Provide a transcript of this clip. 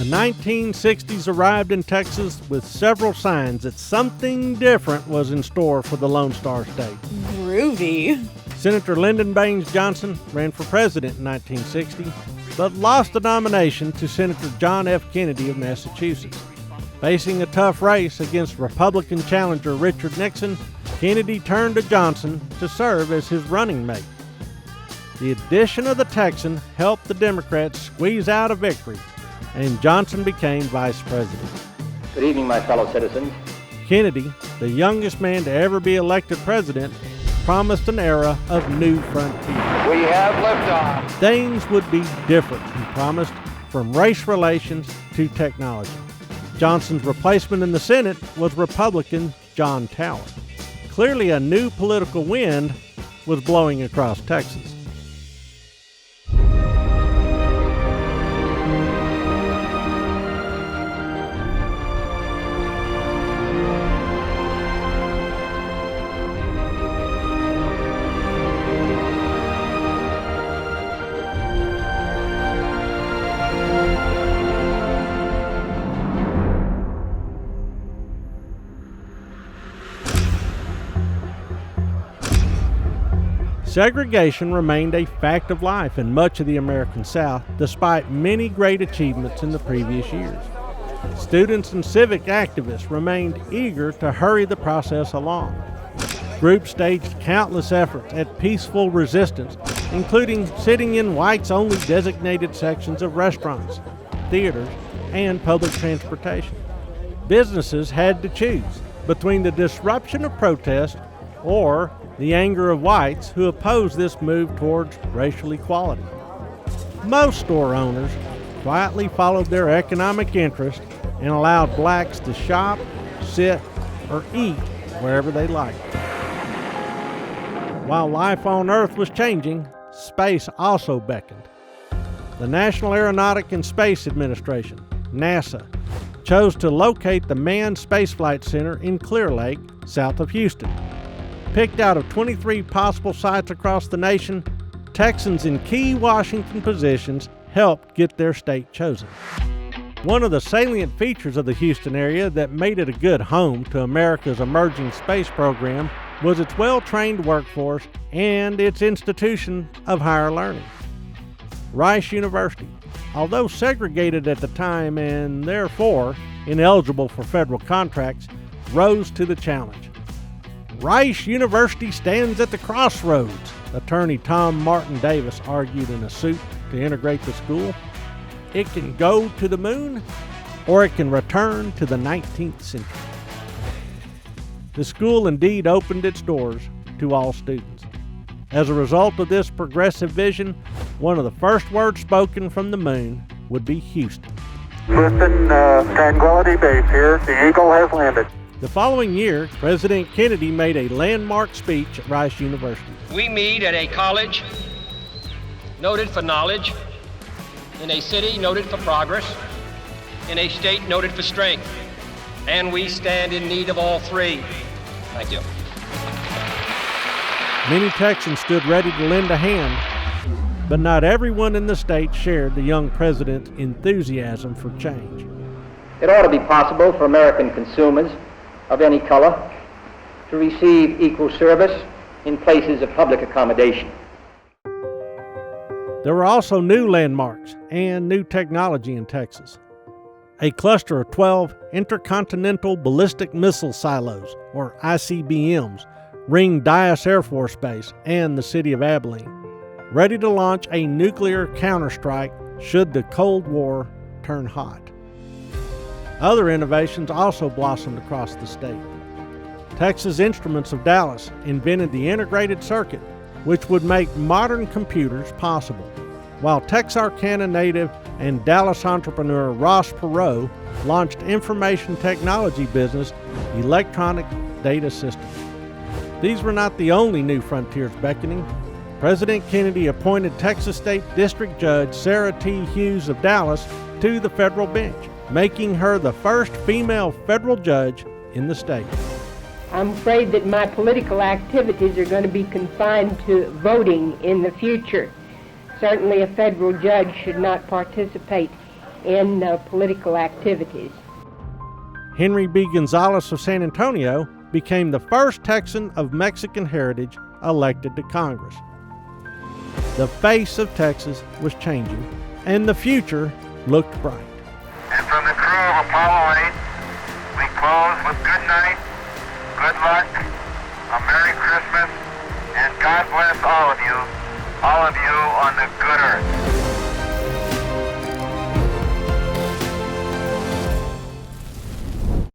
1960s arrived in Texas with several signs that something different was in store for the Lone Star State. Groovy. Senator Lyndon Baines Johnson ran for president in 1960, but lost the nomination to Senator John F. Kennedy of Massachusetts. Facing a tough race against Republican challenger Richard Nixon, Kennedy turned to Johnson to serve as his running mate. The addition of the Texan helped the Democrats squeeze out a victory, and Johnson became vice president. Good evening, my fellow citizens. Kennedy, the youngest man to ever be elected president, promised an era of new frontier. We have liftoff. Things would be different, he promised, from race relations to technology. Johnson's replacement in the Senate was Republican John Tower. Clearly a new political wind was blowing across Texas. Segregation remained a fact of life in much of the American South, despite many great achievements in the previous years. Students and civic activists remained eager to hurry the process along. Groups staged countless efforts at peaceful resistance, including sitting in whites-only designated sections of restaurants, theaters, and public transportation. Businesses had to choose between the disruption of protest or the anger of whites who opposed this move towards racial equality. Most store owners quietly followed their economic interest and allowed blacks to shop, sit, or eat wherever they liked. While life on Earth was changing, space also beckoned. The National Aeronautic and Space Administration, NASA, chose to locate the Manned Spaceflight Center in Clear Lake, south of Houston. Picked out of 23 possible sites across the nation, Texans in key Washington positions helped get their state chosen. One of the salient features of the Houston area that made it a good home to America's emerging space program was its well-trained workforce and its institution of higher learning. Rice University, although segregated at the time and therefore ineligible for federal contracts, rose to the challenge. Rice University stands at the crossroads, attorney Tom Martin Davis argued in a suit to integrate the school. It can go to the moon, or it can return to the 19th century. The school indeed opened its doors to all students. As a result of this progressive vision, one of the first words spoken from the moon would be Houston. Houston, Tranquility Base here. The Eagle has landed. The following year, President Kennedy made a landmark speech at Rice University. We meet at a college noted for knowledge, in a city noted for progress, in a state noted for strength, and we stand in need of all three. Thank you. Many Texans stood ready to lend a hand, but not everyone in the state shared the young president's enthusiasm for change. It ought to be possible for American consumers of any color to receive equal service in places of public accommodation. There were also new landmarks and new technology in Texas. A cluster of 12 intercontinental ballistic missile silos, or ICBMs, ringed Dyess Air Force Base and the city of Abilene, ready to launch a nuclear counterstrike should the Cold War turn hot. Other innovations also blossomed across the state. Texas Instruments of Dallas invented the integrated circuit, which would make modern computers possible, while Texarkana native and Dallas entrepreneur Ross Perot launched information technology business Electronic Data Systems. These were not the only new frontiers beckoning. President Kennedy appointed Texas State District Judge Sarah T. Hughes of Dallas to the federal bench, making her the first female federal judge in the state. I'm afraid that my political activities are going to be confined to voting in the future. Certainly a federal judge should not participate in political activities. Henry B. Gonzalez of San Antonio became the first Texan of Mexican heritage elected to Congress. The face of Texas was changing, and the future looked bright. And from the crew of Apollo 8, we close with good night, good luck, a Merry Christmas, and God bless all of you on the good earth.